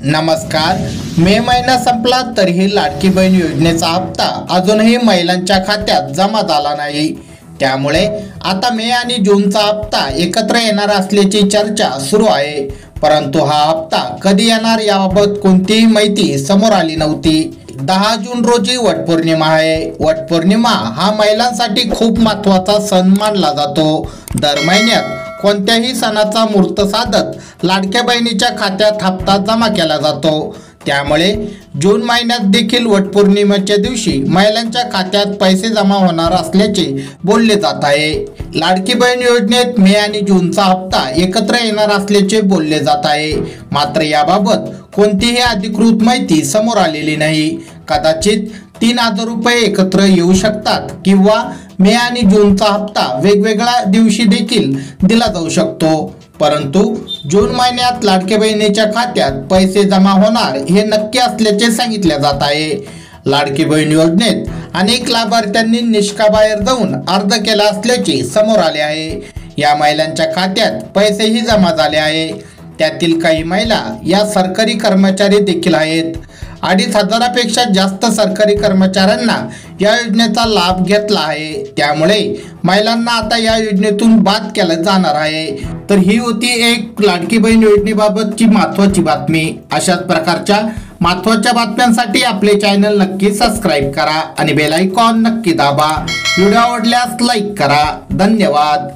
नमस्कार। मे महिना संपला तरीही लाडकी बहीण योजनेचा हप्ता अजूनही महिलांच्या खात्यात जमा झाला नाही। त्यामुळे आता मे आणि जूनचा हप्ता एकत्र येणार असल्याची चर्चा सुरू आहे, परंतु हा हप्ता कधी येणार याबाबत कोणतीही माहिती समोर आली नव्हती। 10 जून रोजी वटपौर्णिमा आहे। वटपौर्णिमा हा महिलांसाठी खूप महत्त्वाचा सण मानला जातो। दर महिन्यात कोणत्याही सणाचा मुहूर्त साधत लाडक्या बहिणीच्या खात्यात हप्ता जमा केला जातो। त्यामुळे जून महिन्यात देखील वटपौर्णिमेच्या दिवशी महिलांच्या खात्यात पैसे जमा होणार असल्याचे बोलले जात आहे। लाडकी बहीण योजनेत मे आणि जूनचा हप्ता एकत्र येणार असल्याचे बोलले जात आहे, मात्र याबाबत कोणतीही अधिकृत माहिती समोर आलेली नाही। कदाचित 3000 रुपये एकत्र येऊ शकतात किंवा मे आणि जूनचा हप्ता वेगवेगळ्या दिवशी देखील दिला जाऊ शकतो, परंतु जून महिन्यात लाडक्या बहिणीच्या खात्यात पैसे जमा होणार हे नक्की असल्याचे सांगितले जात आहे। लाडकी बहीण योजनेत अनेक लाभार्थ्यांनी निष्काबाहेर जाऊन अर्ज केला असल्याचे समोर आले आहे। या महिलांच्या खात्यात पैसेही जमा झाले आहे। त्यातील काही महिला या सरकारी कर्मचारी देखील आहेत। 2500 पेक्षा जास्त सरकारी कर्मचाऱ्यांना या योजनेचा लाभ घेतला आहे। त्यामुळे महिलांना आता या योजनेतून बाद केलं जाणार आहे। तर ही होती एक लाडकी बहीण योजनेबाबतची महत्त्वाची बातमी। अशाच प्रकारच्या महत्त्वाच्या बातम्यांसाठी आपले चॅनल नक्की सबस्क्राईब करा आणि बेल आयकॉन नक्की दाबा। व्हिडिओ आवडल्यास लाईक करा। धन्यवाद।